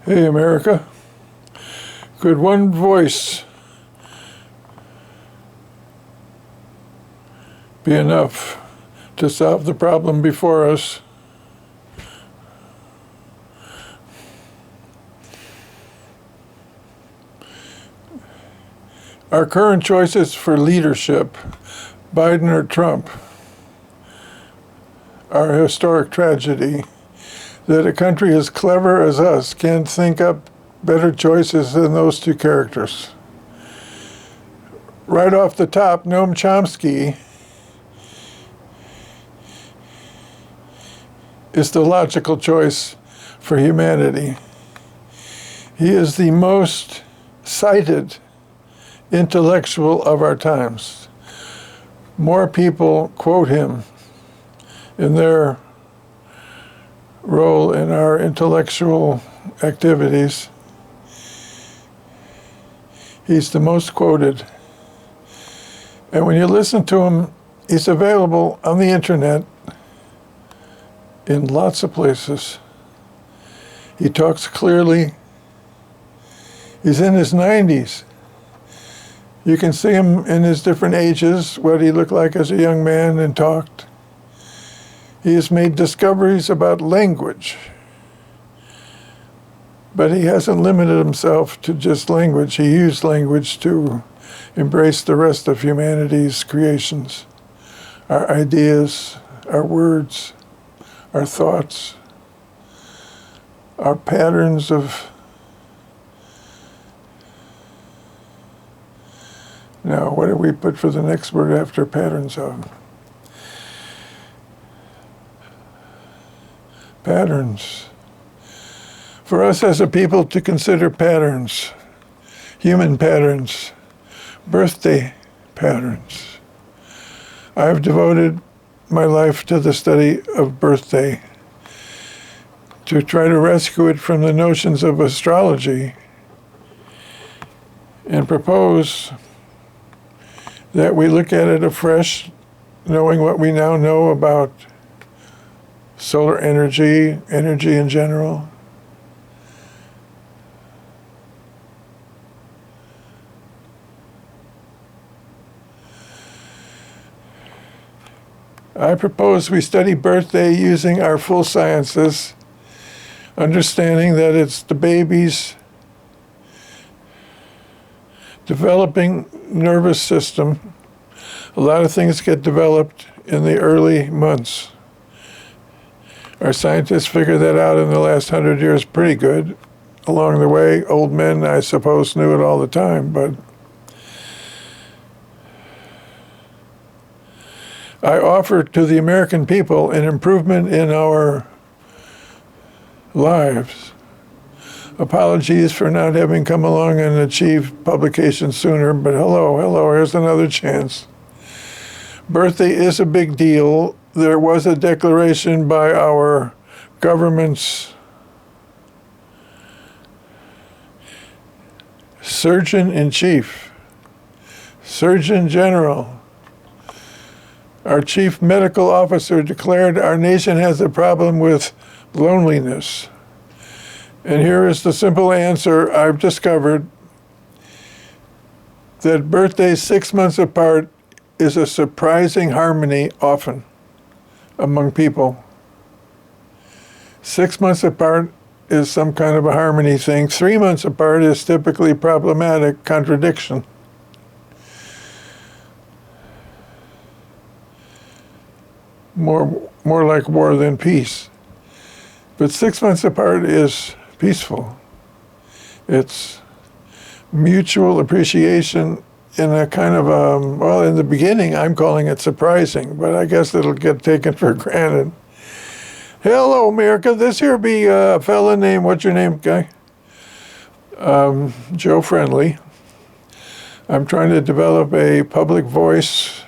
Hey, America. Could one voice be enough to solve the problem before us? Our current choices for leadership, Biden or Trump, are a historic tragedy. That a country as clever as us can't think up better choices than those two characters. Right off the top, Noam Chomsky is the logical choice for humanity. He is the most cited intellectual of our times. More people quote him in their role in our intellectual activities. He's the most quoted. And when you listen to him, he's available on the internet in lots of places. He talks clearly. He's in his 90s. You can see him in his different ages, what he looked like as a young man and talked. He has made discoveries about language, but he hasn't limited himself to just language. He used language to embrace the rest of humanity's creations, our ideas, our words, our thoughts, our patterns of. Now, what do we put for the next word after patterns of? Patterns. For us as a people to consider patterns, human patterns, birthday patterns. I've devoted my life to the study of birthday, to try to rescue it from the notions of astrology, and propose that we look at it afresh, knowing what we now know about solar energy, energy in general. I propose we study birthday using our full sciences, understanding that it's the baby's developing nervous system. A lot of things get developed in the early months. Our scientists figured that out in the last 100 years pretty good. Along the way, old men, I suppose, knew it all the time, but I offer to the American people an improvement in our lives. Apologies for not having come along and achieved publication sooner, but hello, here's another chance. Birthday is a big deal. There was a declaration by our government's Surgeon-in-Chief, Surgeon General. Our chief medical officer declared our nation has a problem with loneliness. And here is the simple answer I've discovered, that birthdays 6 months apart is a surprising harmony often among people. 6 months apart is some kind of a harmony thing. 3 months apart is typically problematic, contradiction. More like war than peace. But 6 months apart is peaceful. It's mutual appreciation in a kind of, well, in the beginning, I'm calling it surprising, but I guess it'll get taken for granted. Hello, America. This here be a fella named, what's your name, guy? Joe Friendly. I'm trying to develop a public voice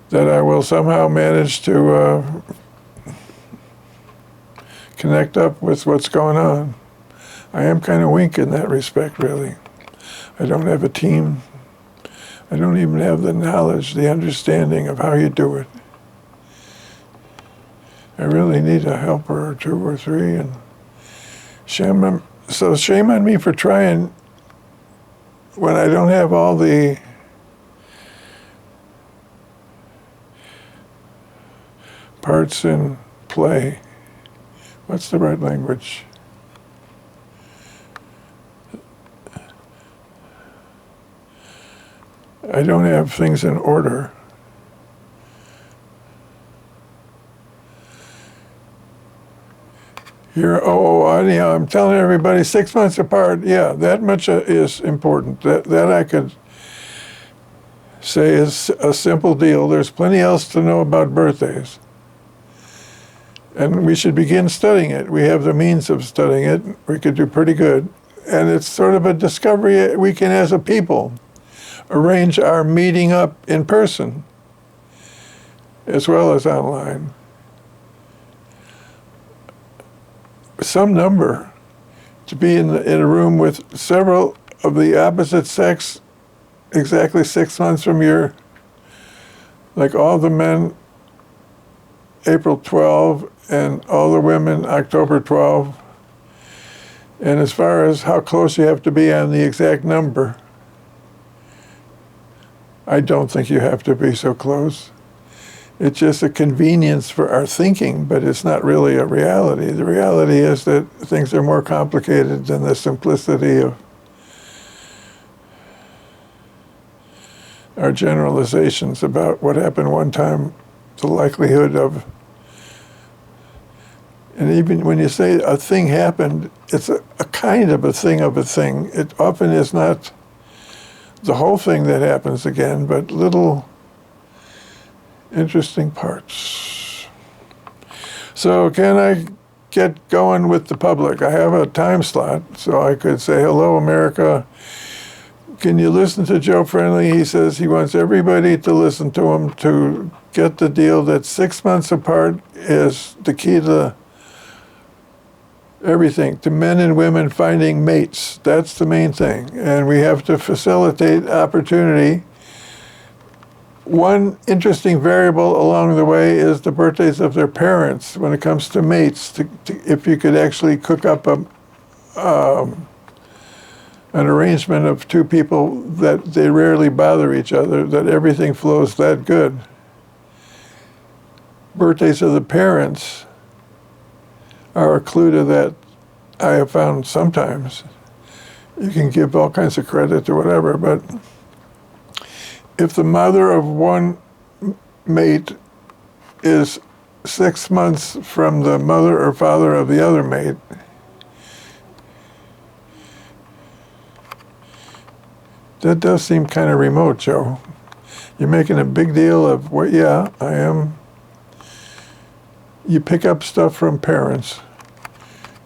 that I will somehow manage to connect up with what's going on. I am kind of weak in that respect, really. I don't have a team. I don't even have the knowledge, the understanding of how you do it. I really need a helper or two or three, and shame on me for trying when I don't have all the parts in play. What's the right language? I don't have things in order. Anyhow, I'm telling everybody 6 months apart. Yeah, that much is important. That I could say is a simple deal. There's plenty else to know about birthdays. And we should begin studying it. We have the means of studying it. We could do pretty good. And it's sort of a discovery we can, as a people, arrange our meeting up in person as well as online. Some number to be in a room with several of the opposite sex exactly 6 months from your, like all the men April 12 and all the women October 12. And as far as how close you have to be on the exact number, I don't think you have to be so close. It's just a convenience for our thinking, but it's not really a reality. The reality is that things are more complicated than the simplicity of our generalizations about what happened one time, the likelihood of, and even when you say a thing happened, it's a kind of a thing of a thing. It often is not the whole thing that happens again, but little interesting parts. So can I get going with the public? I have a time slot, so I could say, hello, America. Can you listen to Joe Friendly? He says he wants everybody to listen to him to get the deal that 6 months apart is the key to everything, to men and women finding mates. That's the main thing. And we have to facilitate opportunity. One interesting variable along the way is the birthdays of their parents when it comes to mates. If you could actually cook up an arrangement of two people that they rarely bother each other, that everything flows that good. Birthdays of the parents are a clue to that. I have found sometimes. You can give all kinds of credit to whatever, but if the mother of one mate is 6 months from the mother or father of the other mate, that does seem kind of remote, Joe. You're making a big deal of, well, yeah, I am. You pick up stuff from parents.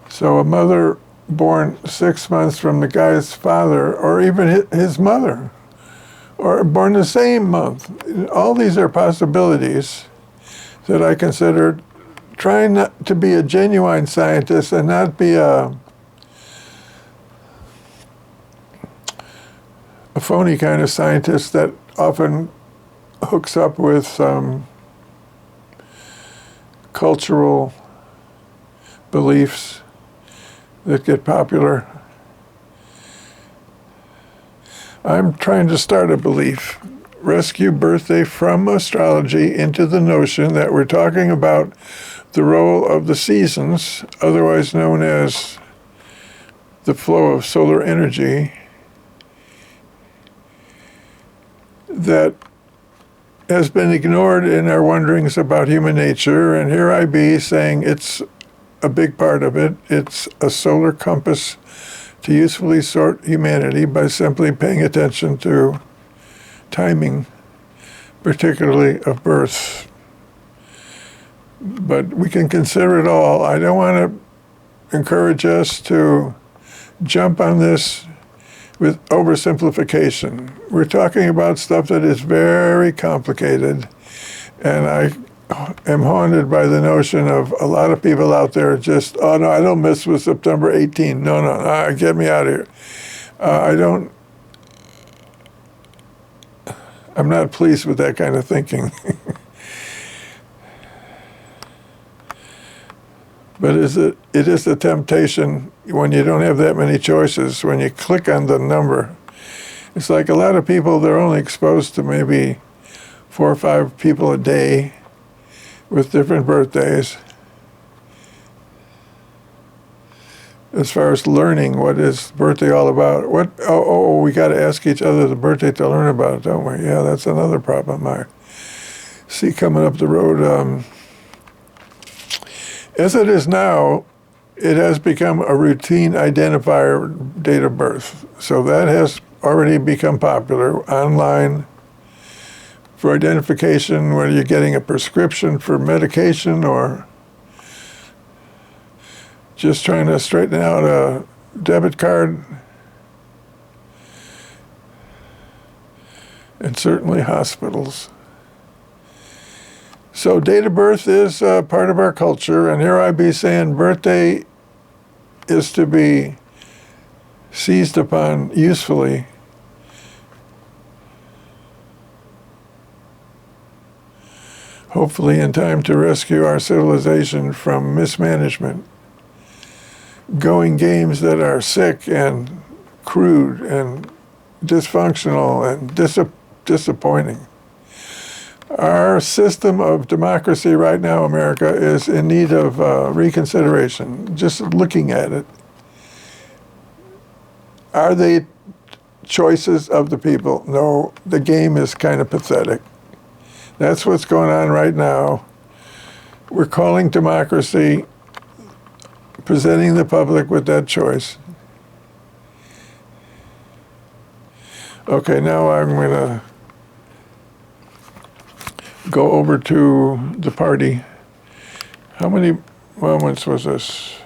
So a mother born 6 months from the guy's father, or even his mother, or born the same month. All these are possibilities that I consider trying not to be a genuine scientist and not be a phony kind of scientist that often hooks up with cultural beliefs that get popular. I'm trying to start a belief, rescue birthday from astrology into the notion that we're talking about the role of the seasons, otherwise known as the flow of solar energy, that has been ignored in our wonderings about human nature, and here I be saying it's a big part of it. It's a solar compass to usefully sort humanity by simply paying attention to timing, particularly of birth. But we can consider it all. I don't want to encourage us to jump on this with oversimplification. We're talking about stuff that is very complicated, and I am haunted by the notion of a lot of people out there just, oh no, I don't mess with September 18. No, get me out of here. I'm not pleased with that kind of thinking. But it is a temptation when you don't have that many choices, when you click on the number. It's like a lot of people, they're only exposed to maybe 4 or 5 people a day with different birthdays. As far as learning, what is birthday all about? We got to ask each other the birthday to learn about it, don't we? Yeah, that's another problem I see coming up the road. As it is now, it has become a routine identifier, date of birth. So that has already become popular online for identification, whether you're getting a prescription for medication or just trying to straighten out a debit card. And certainly hospitals. So date of birth is part of our culture, and here I be saying birthday is to be seized upon usefully. Hopefully in time to rescue our civilization from mismanagement. Going games that are sick and crude and dysfunctional and disappointing. Our system of democracy right now, America, is in need of reconsideration. Just looking at it. Are they choices of the people? No, the game is kind of pathetic. That's what's going on right now. We're calling democracy, presenting the public with that choice. Okay, now I'm going to go over to the party. How many moments was this?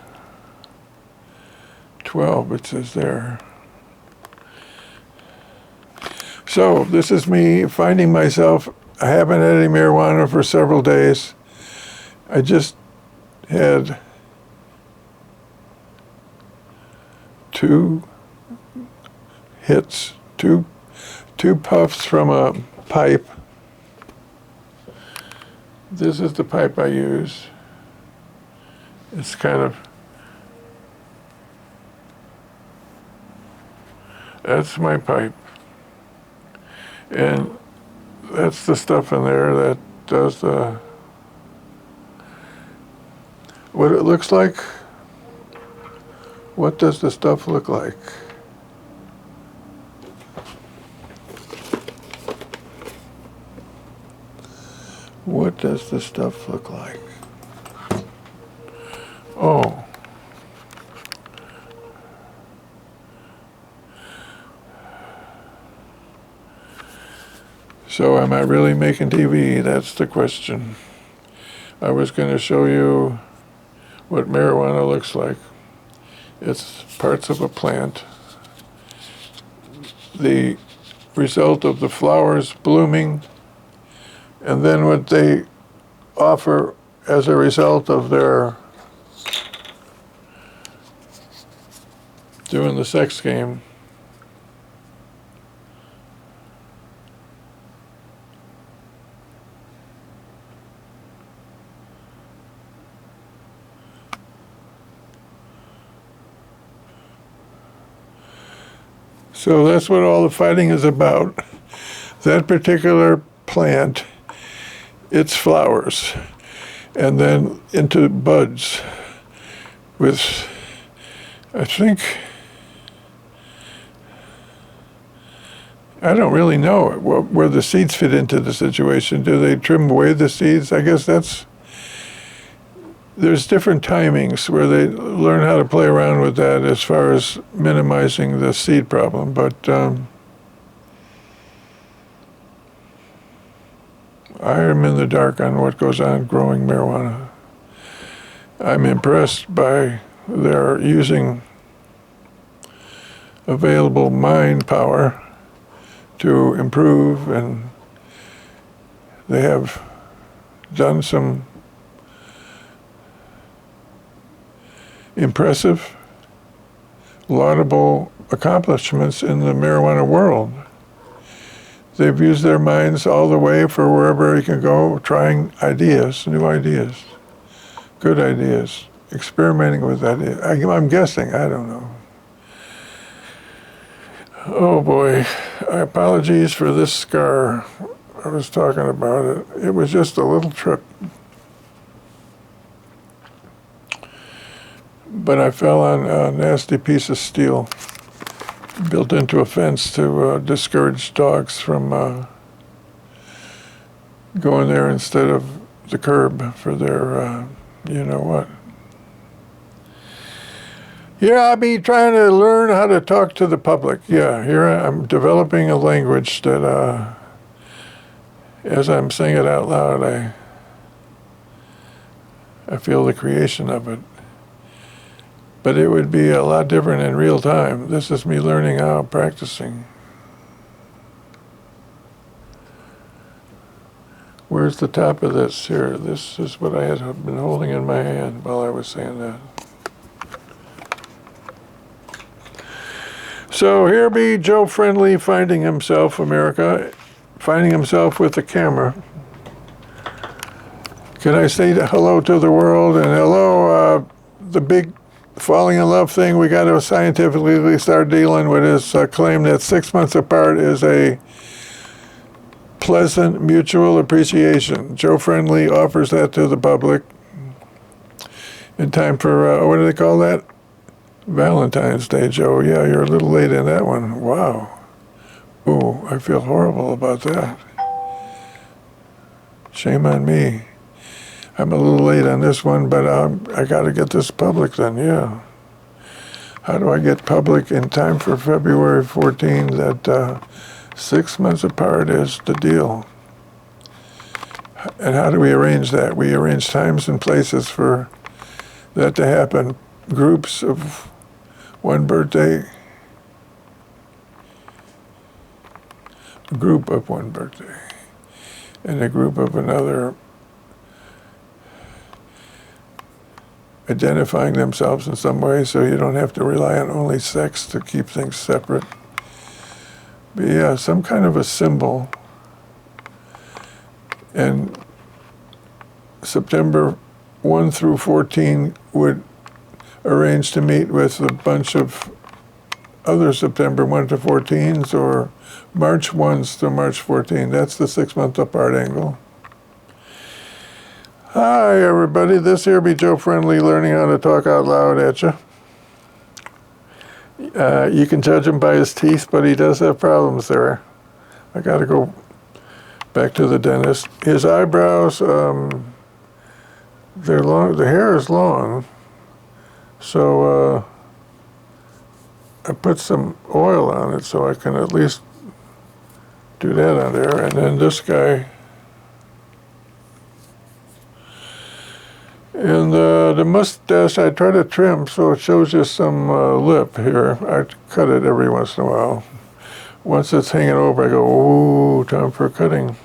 12, it says there. So this is me finding myself. I haven't had any marijuana for several days. I just had 2 hits, two puffs from a pipe. This is the pipe I use. It's kind of, that's my pipe. And that's the stuff in there that does the, what it looks like. What does the stuff look like? What does the stuff look like? Oh. So am I really making TV? That's the question. I was going to show you what marijuana looks like. It's parts of a plant. The result of the flowers blooming, and then what they offer as a result of their doing the sex game. So that's what all the fighting is about. That particular plant, its flowers, and then into buds with, I think, I don't really know where the seeds fit into the situation. Do they trim away the seeds? I guess there's different timings where they learn how to play around with that as far as minimizing the seed problem. But I am in the dark on what goes on growing marijuana. I'm impressed by their using available mind power to improve, and they have done some impressive, laudable accomplishments in the marijuana world. They've used their minds all the way for wherever you can go, trying ideas, new ideas, good ideas. experimenting with that. I'm guessing. I don't know. Oh boy, apologies for this scar. I was talking about it. It was just a little trip. But I fell on a nasty piece of steel built into a fence to discourage dogs from going there instead of the curb for their, you know what. Yeah, I'll be trying to learn how to talk to the public. Yeah, here I'm developing a language that, as I'm saying it out loud, I feel the creation of it. But it would be a lot different in real time. This is me learning how, practicing. Where's the top of this here? This is what I had been holding in my hand while I was saying that. So here be Joe Friendly finding himself, America, finding himself with the camera. Can I say hello to the world? And hello, the big falling in love thing, we got to scientifically start dealing with his claim that 6 months apart is a pleasant mutual appreciation. Joe Friendly offers that to the public in time for, what do they call that? Valentine's Day, Joe. Yeah, you're a little late in that one. Wow. Ooh, I feel horrible about that. Shame on me. I'm a little late on this one, but I got to get this public then, yeah. How do I get public in time for February 14 that 6 months apart is the deal? And how do we arrange that? We arrange times and places for that to happen. Groups of one birthday, a group of one birthday, and a group of another, identifying themselves in some way so you don't have to rely on only sex to keep things separate. But yeah, some kind of a symbol. And September 1 through 14 would arrange to meet with a bunch of other September 1 to 14s or March 1s to March 14. That's the 6 month apart angle. Hi, everybody. This here be Joe Friendly learning how to talk out loud at you. You can judge him by his teeth, but he does have problems there. I got to go back to the dentist. His eyebrows, they're long. The hair is long, so I put some oil on it so I can at least do that on there. And then this guy. And the mustache I try to trim so it shows you some lip here. I cut it every once in a while. Once it's hanging over, I go, ooh, time for cutting.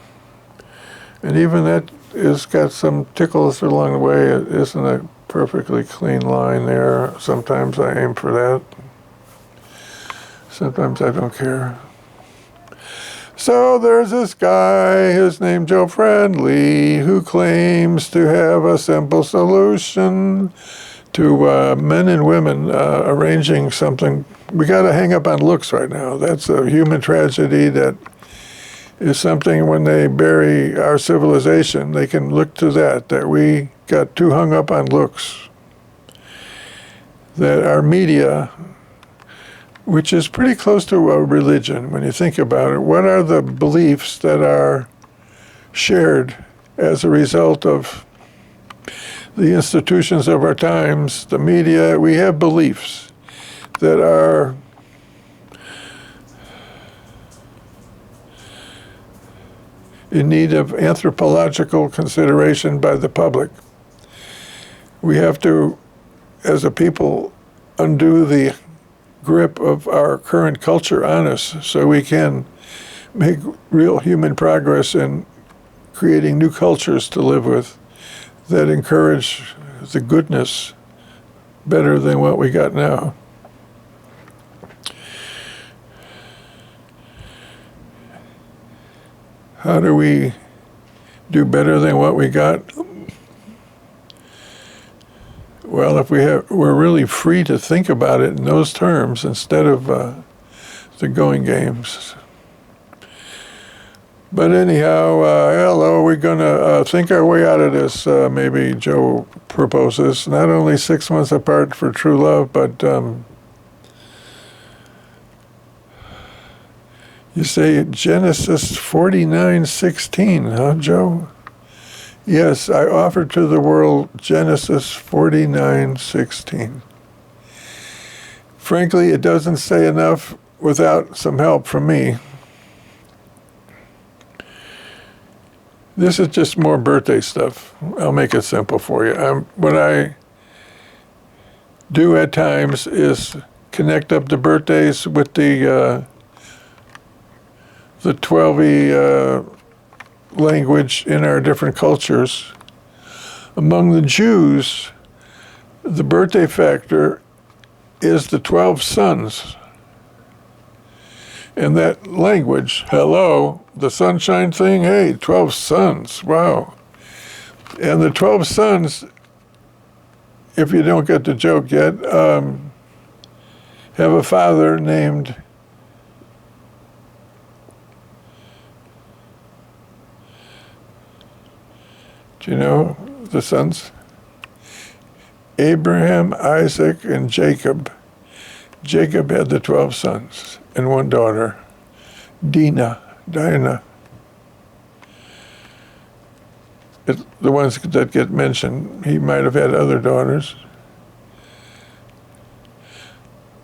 And even that has got some tickles along the way. It isn't a perfectly clean line there. Sometimes I aim for that. Sometimes I don't care. So there's this guy, his name Joe Friendly, who claims to have a simple solution to men and women arranging something. We got to hang up on looks right now. That's a human tragedy that is something when they bury our civilization, they can look to that we got too hung up on looks. That our media, which is pretty close to a religion when you think about it. What are the beliefs that are shared as a result of the institutions of our times, the media? We have beliefs that are in need of anthropological consideration by the public. We have to, as a people, undo the grip of our current culture on us so we can make real human progress in creating new cultures to live with that encourage the goodness better than what we got now. How do we do better than what we got? Well, if we're really free to think about it in those terms instead of the going games. But anyhow, hello, we're going to think our way out of this, maybe Joe proposes. Not only 6 months apart for true love, but you say Genesis 49:16, huh, Joe? Yes, I offer to the world Genesis 49:16. Frankly, it doesn't say enough without some help from me. This is just more birthday stuff. I'll make it simple for you. What I do at times is connect up the birthdays with the 12e language in our different cultures. Among the Jews, the birthday factor is the 12 sons. And that language, hello, the sunshine thing, hey, 12 sons, wow. And the 12 sons, if you don't get the joke yet, have a father named do you know the sons? Abraham, Isaac, and Jacob. Jacob had the 12 sons and one daughter, Dinah. The ones that get mentioned, he might have had other daughters.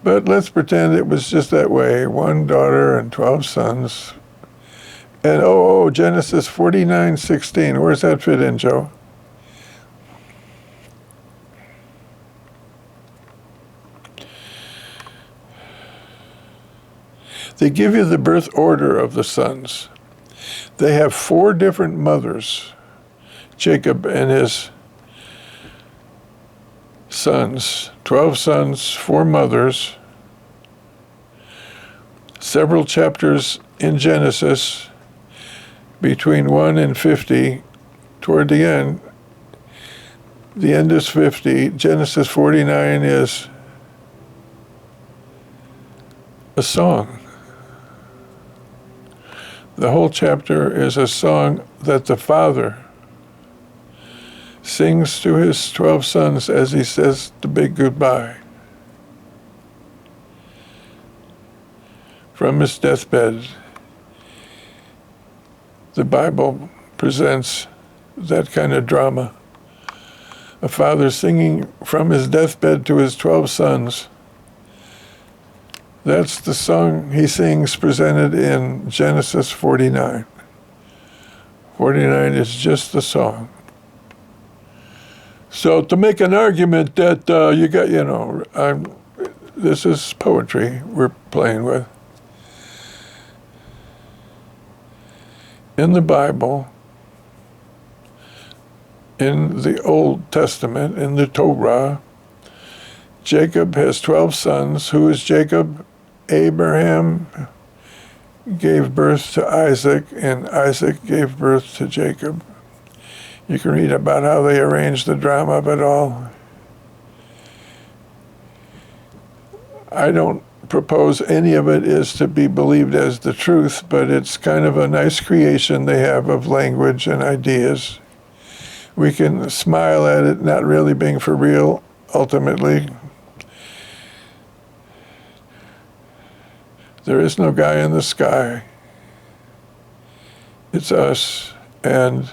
But let's pretend it was just that way, one daughter and 12 sons. And Genesis 49:16, where's that fit in, Joe? They give you the birth order of the sons. They have 4 different mothers, Jacob and his sons, 12 sons, 4 mothers, several chapters in Genesis, between 1 and 50, toward the end is 50, Genesis 49 is a song. The whole chapter is a song that the father sings to his 12 sons as he says the big goodbye from his deathbed. The Bible presents that kind of drama. A father singing from his deathbed to his 12 sons. That's the song he sings presented in Genesis 49. 49 is just the song. So to make an argument that this is poetry we're playing with. In the Bible, in the Old Testament, in the Torah, Jacob has 12 sons. Who is Jacob? Abraham gave birth to Isaac, and Isaac gave birth to Jacob. You can read about how they arranged the drama of it all. I don't propose any of it is to be believed as the truth, but it's kind of a nice creation they have of language and ideas. We can smile at it not really being for real, ultimately. There is no guy in the sky. It's us and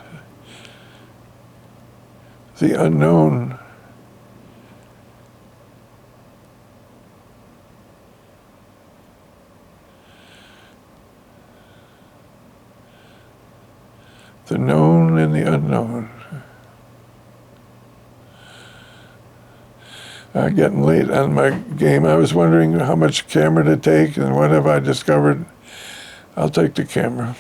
the unknown. The known and the unknown. Getting late on my game. I was wondering how much camera to take and what have I discovered. I'll take the camera.